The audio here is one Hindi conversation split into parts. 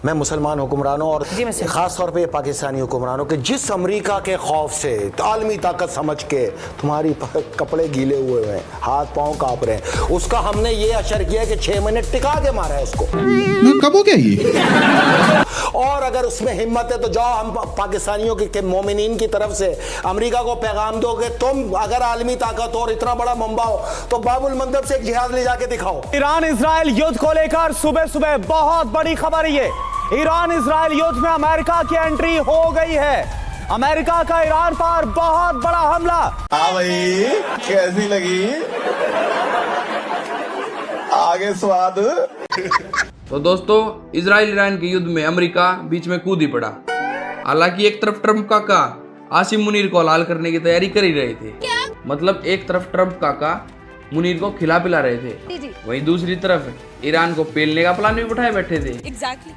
मैं मुसलमान हुक्मरानों और खास तौर पे पाकिस्तानी हुक्मरानों के जिस अमेरिका के खौफ से आलमी ताकत समझ के तुम्हारी कपड़े गीले हुए हैं, हाथ पांव कांप रहे हैं, उसका हमने ये असर किया कि 6 महीने टिका के मारा है उसको। कब हो गया ये? और अगर उसमें हिम्मत है तो जाओ, हम पाकिस्तानियों के मोमिनीन की तरफ से अमेरिका को पैगाम दो कि तुम अगर आलमी ताकत और इतना बड़ा मंबा हो तो बाबुल मंदब से एक जिहाज ले जाके दिखाओ। ईरान इजराइल युद्ध को लेकर सुबह सुबह बहुत बड़ी खबर है। ईरान इजराइल युद्ध में अमेरिका की एंट्री हो गई है। अमेरिका का ईरान पर बहुत बड़ा हमला। हाँ भाई, कैसी लगी? आगे स्वाद। तो दोस्तों, इजराइल ईरान के युद्ध में अमेरिका बीच में कूद ही पड़ा। हालांकि एक तरफ ट्रंप काका आसिम मुनीर को हलाल करने की तैयारी कर ही रहे थे। मतलब एक तरफ ट्रंप काका मुनीर को खिला पिला रहे थे, वहीं दूसरी तरफ ईरान को पेलने का प्लान भी उठाए बैठे थे।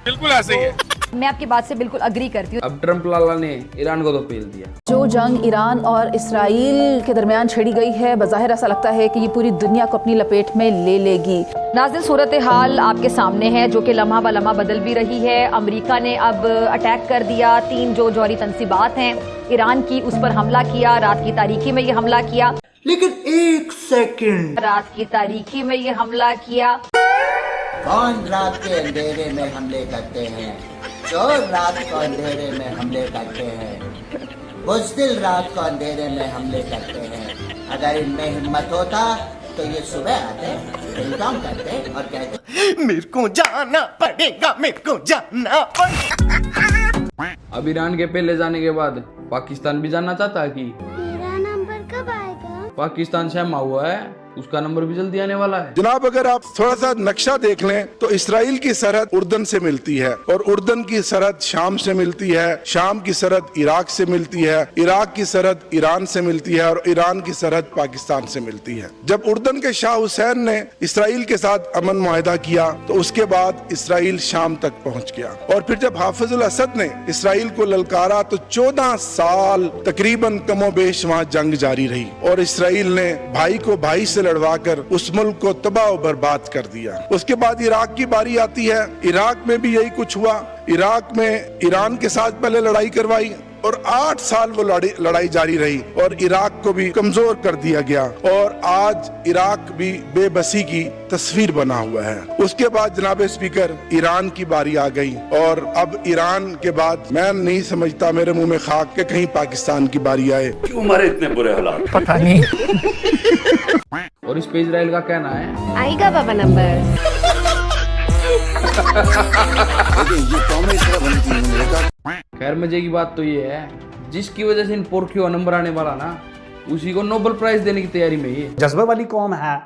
बिल्कुल ऐसे ही है। मैं आपकी बात से बिल्कुल अग्री करती हूँ। अब ट्रंप लाला ने ईरान को तो पेल दिया। जो जंग ईरान और इसराइल के दरमियान छेड़ी गई है, बज़ाहिर ऐसा लगता है कि ये पूरी दुनिया को अपनी लपेट में ले लेगी। नाज़िल सूरत हाल आपके सामने है, जो कि लम्हा ब लम्हा बदल भी रही है। अमेरिका ने अब अटैक कर दिया। 3 जो जौहरी तंसीबात हैं ईरान की, उस पर हमला किया। रात की तारीखी में ये हमला किया। लेकिन एक सेकंड, रात की तारीखी में ये हमला किया। कौन रात के अंधेरे में हमले करते हैं? चोर रात को अंधेरे में हमले करते हैं, बुज़दिल रात को अंधेरे में हमले करते हैं। अगर इनमें हिम्मत होता तो ये सुबह आते, इल्जाम करते और कहते मेरे को जाना पड़ेगा, मेरे को जाना पड़ेगा। अब ईरान के पहले जाने के बाद पाकिस्तान भी जानना चाहता है कि मेरा नंबर कब आएगा। पाकिस्तान सहमा हुआ है, उसका नंबर भी जल्दी आने वाला है। जनाब, अगर आप थोड़ा सा नक्शा देख लें तो इसराइल की सरहद उर्दन से मिलती है और उर्दन की सरहद शाम से मिलती है, शाम की सरहद इराक से मिलती है, इराक की सरहद ईरान से मिलती है और ईरान की सरहद पाकिस्तान से मिलती है। जब उर्दन के शाह हुसैन ने इसराइल के साथ अमन मुआहदा किया तो उसके बाद इसराइल शाम तक पहुंच गया। और फिर जब हाफिजुल असद ने इसराइल को ललकारा तो 14 साल तकरीबन कमोबेश वहाँ जंग जारी रही और इसराइल ने भाई को भाई से लड़वाकर उस मुल्क को तबाह और बर्बाद कर दिया। उसके बाद इराक की बारी आती है। इराक में भी यही कुछ हुआ। इराक में ईरान के साथ पहले लड़ाई करवाई और 8 साल वो लड़ाई जारी रही और इराक को भी कमजोर कर दिया गया और आज इराक भी बेबसी की तस्वीर बना हुआ है। उसके बाद जनाब स्पीकर, ईरान की बारी आ गई और अब ईरान के बाद मैं नहीं समझता, मेरे मुंह में खाक के कहीं पाकिस्तान की बारी आए। क्यों हमारे इतने बुरे हालात? पता नहीं। और इस पे इजराइल का कहना है आएगा बाबा नंबर। खैर, मजे की बात तो ये है, जिसकी वजह से इन पोरखियों नंबर आने वाला ना, उसी को नोबेल प्राइज देने की तैयारी में ये जज्बे वाली कौम है।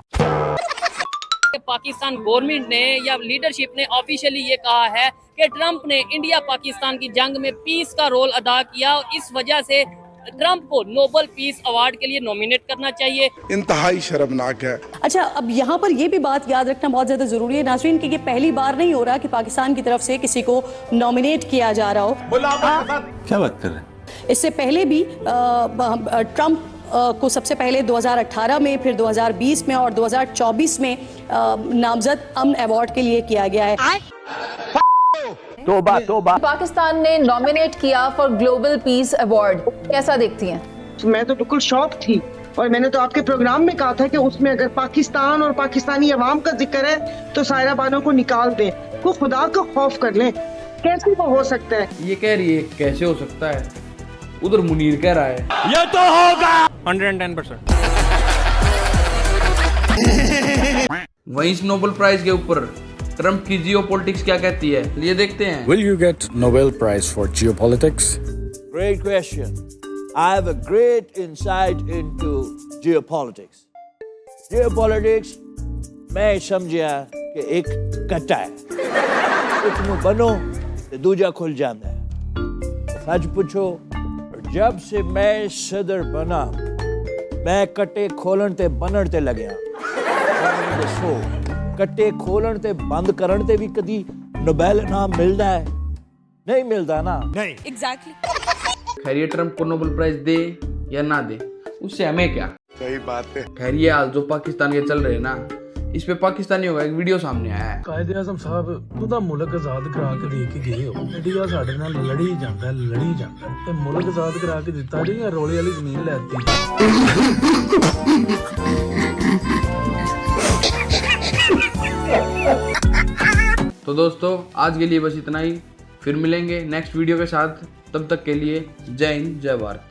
पाकिस्तान गवर्नमेंट ने या लीडरशिप ने ऑफिशियली ये कहा है कि ट्रंप ने इंडिया पाकिस्तान की जंग में पीस का रोल अदा किया और इस वजह से ट्रंप को नोबेल पीस अवार्ड के लिए नॉमिनेट करना चाहिए। इंतहाई शर्मनाक है। अच्छा, अब यहाँ पर ये भी बात याद रखना बहुत ज्यादा जरूरी है नाज़रीन कि ये पहली बार नहीं हो रहा कि पाकिस्तान की तरफ से किसी को नॉमिनेट किया जा रहा हो। क्या बात कर रहे हैं? इससे पहले भी ट्रंप को सबसे पहले 2018 में, फिर 2020 में और 2024 में नामजद अमन अवार्ड के लिए किया गया है। तोबा। पाकिस्तान ने नॉमिनेट किया फॉर ग्लोबल पीस अवार्ड, कैसा देखती हैं? मैं तो बिल्कुल शॉक थी और मैंने तो आपके प्रोग्राम में कहा था कि उसमें अगर पाकिस्तान और पाकिस्तानी अवाम का जिक्र है तो सायरा बानो को निकाल दें, को खुदा का खौफ कर लें। कैसे वो हो सकता है? ये कह रही है कैसे हो सकता है, उधर मुनीर कह रहा है ये तो होगा 110%। वहीं इस नोबेल प्राइज के ऊपर ट्रंप की जियोपॉलिटिक्स क्या कहती है, ये देखते हैं। Will you get Nobel Prize for geopolitics? Great question. I have a great insight into geopolitics. Geopolitics मैं समझिया कि एक कट्टा है, उसमें बनो तो दूजा खुल जाता है। सच पूछो, जब से मैं सदर बना मैं कट्टे खोलन ते बनन ते लग्या। दसो, कट्टे खोलन ते बंद करन ते भी कदी नोबेल इनाम मिलता है? नहीं मिलता ना। नहीं। एग्जैक्टली। खैर, ये ट्रंप को नोबेल प्राइज दे या ना दे, उससे हमें क्या। सही बात है। खैर, ये हाल जो पाकिस्तान के चल रहे हैं ना, इस पे पाकिस्तानियों का एक वीडियो सामने आया है। कायदे आजम साहब ਉਹਦਾ ਮੁਲਕ ਆਜ਼ਾਦ ਕਰਾ ਕੇ ਦੇ ਕੇ ਗਏ ਹੋ। ਇੰਡੀਆ ਸਾਡੇ ਨਾਲ ਲੜੀ ਜਾਂਦਾ ਤੇ ਮੁਲਕ ਆਜ਼ਾਦ ਕਰਾ ਕੇ ਦਿੱਤਾ ਜੀ ਜਾਂ ਰੋਲੇ ਵਾਲੀ ਜ਼ਮੀਨ ਲੈਤੀ। तो दोस्तों आज के लिए बस इतना ही, फिर मिलेंगे नेक्स्ट वीडियो के साथ। तब तक के लिए जय हिंद जय भारत।